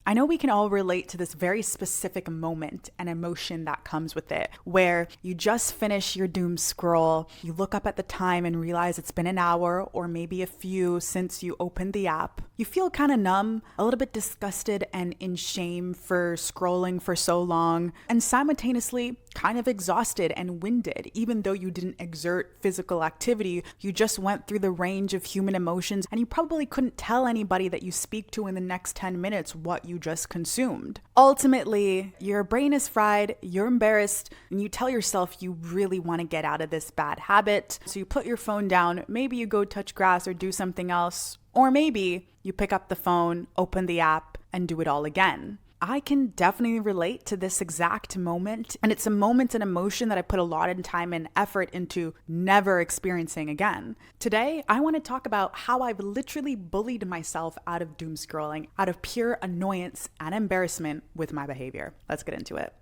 I know we can all relate to this very specific moment and emotion that comes with it, where you just finish your doom scroll, you look up at the time and realize it's been an hour or maybe a few since you opened the app. You feel kind of numb, a little bit disgusted and in shame for scrolling for so long, and simultaneously kind of exhausted and winded. Even though you didn't exert physical activity, you just went through the range of human emotions, and you probably couldn't tell anybody that you speak to in the next 10 minutes what you just consumed. Ultimately, your brain is fried, you're embarrassed, and you tell yourself you really want to get out of this bad habit. So you put your phone down, maybe you go touch grass or do something else, or maybe you pick up the phone, open the app, and do it all again. I can definitely relate to this exact moment, and it's a moment and emotion that I put a lot of time and effort into never experiencing again. Today, I want to talk about how I've literally bullied myself out of doom scrolling, out of pure annoyance and embarrassment with my behavior. Let's get into it.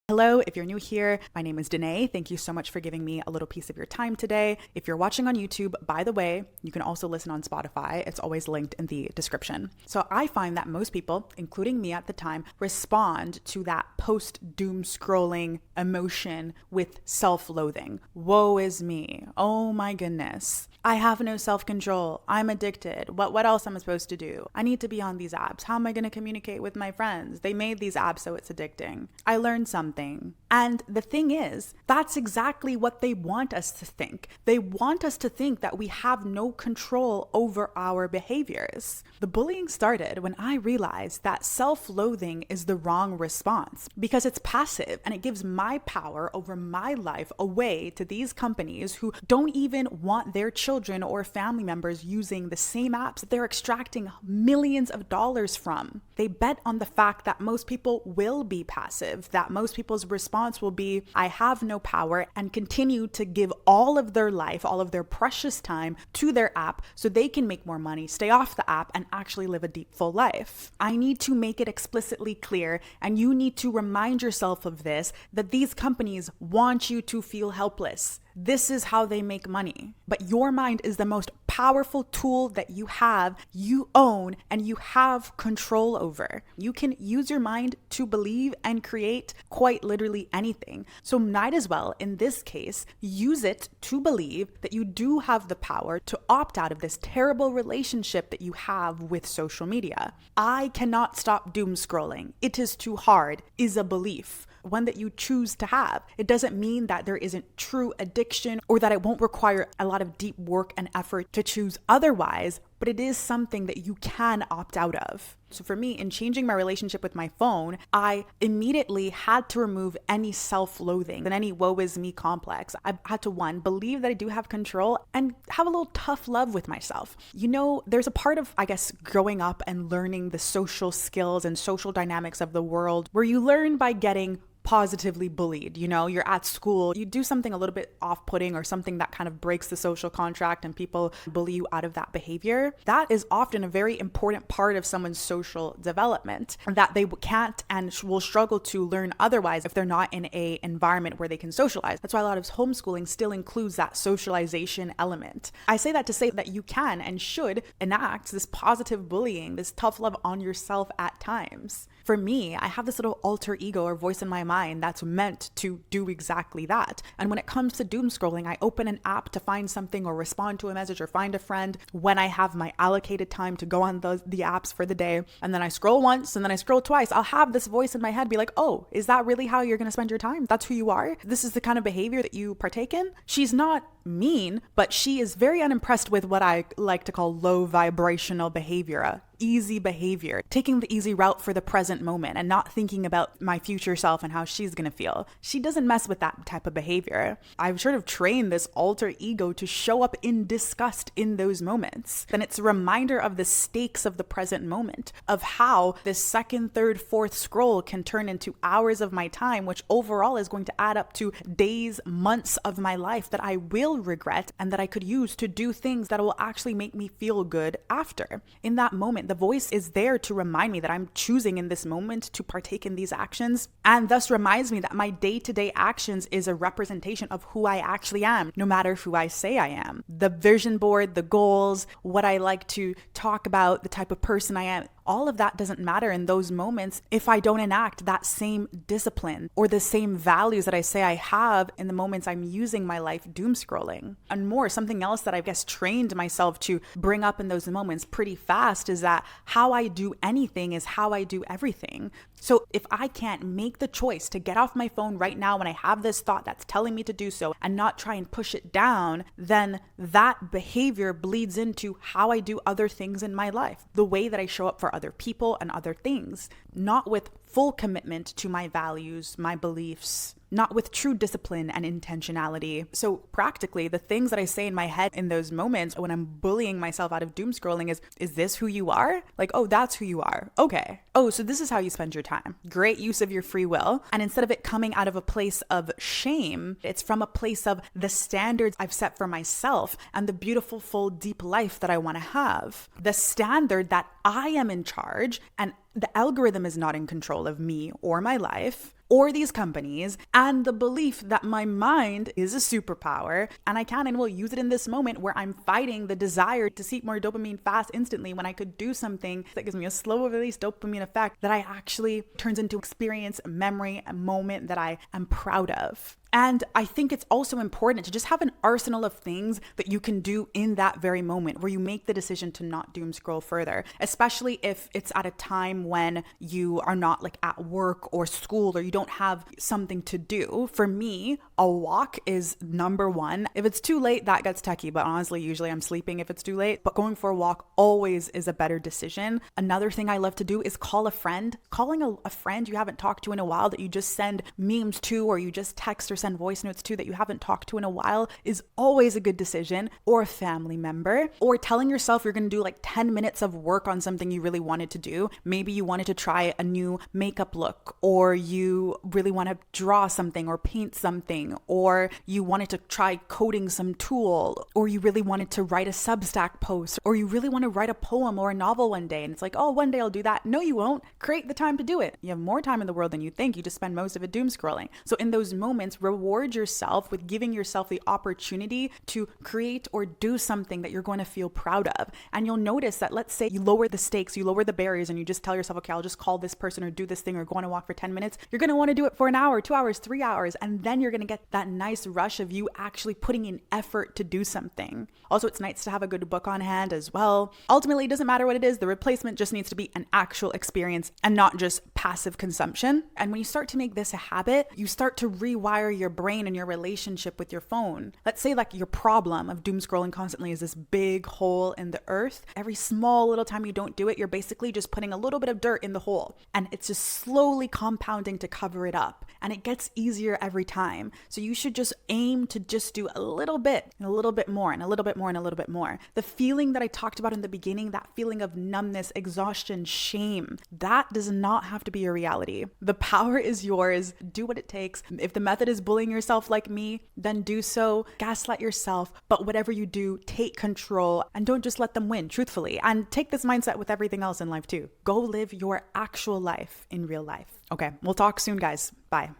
Hello, if you're new here, my name is Denée. Thank you so much for giving me a little piece of your time today. If you're watching on YouTube, by the way, you can also listen on Spotify. It's always linked in the description. So I find that most people, including me at the time, respond to that post-doom scrolling emotion with self-loathing. Woe is me. Oh my goodness. I have no self-control. I'm addicted. What else am I supposed to do? I need to be on these apps. How am I going to communicate with my friends? They made these apps so it's addicting. I learned something. And the thing is, that's exactly what they want us to think. They want us to think that we have no control over our behaviors. The bullying started when I realized that self-loathing is the wrong response because it's passive and it gives my power over my life away to these companies who don't even want their children or family members using the same apps that they're extracting millions of dollars from. They bet on the fact that most people will be passive, that most people's response will be, I have no power, and continue to give all of their life, all of their precious time to their app so they can make more money, stay off the app, and actually live a deep, full life. I need to make it explicitly clear, and you need to remind yourself of this, that these companies want you to feel helpless. This is how they make money. But your mind is the most powerful tool that you have, you own, and you have control over. You can use your mind to believe and create quite literally anything. So might as well, in this case, use it to believe that you do have the power to opt out of this terrible relationship that you have with social media. I cannot stop doom scrolling. It is too hard is a belief. One that you choose to have. It doesn't mean that there isn't true addiction or that it won't require a lot of deep work and effort to choose otherwise, but it is something that you can opt out of. So for me, in changing my relationship with my phone, I immediately had to remove any self-loathing and any woe is me complex. I had to, one, believe that I do have control and have a little tough love with myself. You know, there's a part of, I guess, growing up and learning the social skills and social dynamics of the world where you learn by getting positively bullied. You know, you're at school, you do something a little bit off-putting or something that kind of breaks the social contract and people bully you out of that behavior. That is often a very important part of someone's social development that they can't and will struggle to learn otherwise if they're not in a environment where they can socialize. That's why a lot of homeschooling still includes that socialization element. I say that to say that you can and should enact this positive bullying, this tough love on yourself at times. For me, I have this little alter ego or voice in my mind that's meant to do exactly that. And when it comes to doom scrolling, I open an app to find something or respond to a message or find a friend when I have my allocated time to go on the apps for the day. And then I scroll once and then I scroll twice. I'll have this voice in my head be like, oh, is that really how you're going to spend your time? That's who you are? This is the kind of behavior that you partake in? She's not mean, but she is very unimpressed with what I like to call low vibrational behavior, easy behavior, taking the easy route for the present moment and not thinking about my future self and how she's going to feel. She doesn't mess with that type of behavior. I've sort of trained this alter ego to show up in disgust in those moments. Then it's a reminder of the stakes of the present moment, of how this second, third, fourth scroll can turn into hours of my time, which overall is going to add up to days, months of my life that I will feel regret and that I could use to do things that will actually make me feel good after. In that moment, the voice is there to remind me that I'm choosing in this moment to partake in these actions, and thus reminds me that my day-to-day actions is a representation of who I actually am, no matter who I say I am. The vision board, the goals, what I like to talk about, the type of person I am, all of that doesn't matter in those moments if I don't enact that same discipline or the same values that I say I have in the moments I'm using my life doom scrolling. And more, something else that I guess trained myself to bring up in those moments pretty fast is that how I do anything is how I do everything. So if I can't make the choice to get off my phone right now when I have this thought that's telling me to do so and not try and push it down, then that behavior bleeds into how I do other things in my life, the way that I show up for other people and other things, not with full commitment to my values, my beliefs, not with true discipline and intentionality. So practically, the things that I say in my head in those moments when I'm bullying myself out of doom scrolling is this who you are? Like, oh, that's who you are. Okay. Oh, so this is how you spend your time. Great use of your free will. And instead of it coming out of a place of shame, it's from a place of the standards I've set for myself and the beautiful, full, deep life that I want to have. The standard that I am in charge and the algorithm is not in control of me or my life or these companies, and the belief that my mind is a superpower and I can and will use it in this moment where I'm fighting the desire to seek more dopamine fast instantly when I could do something that gives me a slow release dopamine effect that I actually turns into experience, memory, a moment that I am proud of. And I think it's also important to just have an arsenal of things that you can do in that very moment where you make the decision to not doom scroll further, especially if it's at a time when you are not like at work or school or you don't have something to do. For me, a walk is number one. If it's too late, that gets techie, but honestly, usually I'm sleeping if it's too late. But going for a walk always is a better decision. Another thing I love to do is call a friend. Calling a friend you haven't talked to in a while that you just send memes to or you just text or send voice notes to that you haven't talked to in a while is always a good decision. Or a family member, or telling yourself you're going to do like 10 minutes of work on something you really wanted to do. Maybe you wanted to try a new makeup look, or you really want to draw something or paint something, or you wanted to try coding some tool, or you really wanted to write a Substack post, or you really want to write a poem or a novel one day. And it's like, oh, one day I'll do that. No, you won't. Create the time to do it. You have more time in the world than you think. You just spend most of it doom scrolling. So in those moments, reward yourself with giving yourself the opportunity to create or do something that you're going to feel proud of. And you'll notice that, let's say you lower the stakes, you lower the barriers, and you just tell yourself, okay, I'll just call this person or do this thing or go on a walk for 10 minutes. You're going to want to do it for an hour, 2 hours, 3 hours. And then you're going to get that nice rush of you actually putting in effort to do something. Also, it's nice to have a good book on hand as well. Ultimately, it doesn't matter what it is. The replacement just needs to be an actual experience and not just passive consumption. And when you start to make this a habit, you start to rewire your brain and your relationship with your phone. Let's say like your problem of doom scrolling constantly is this big hole in the earth. Every small little time you don't do it, you're basically just putting a little bit of dirt in the hole, and it's just slowly compounding to cover it up. And it gets easier every time. So you should just aim to just do a little bit and a little bit more and a little bit more and a little bit more. The feeling that I talked about in the beginning, that feeling of numbness, exhaustion, shame, that does not have to be your reality. The power is yours. Do what it takes. If the method is bullying yourself like me, then do so. Gaslight yourself. But whatever you do, take control and don't just let them win, truthfully. And take this mindset with everything else in life too. Go live your actual life in real life. Okay, we'll talk soon, guys. Bye.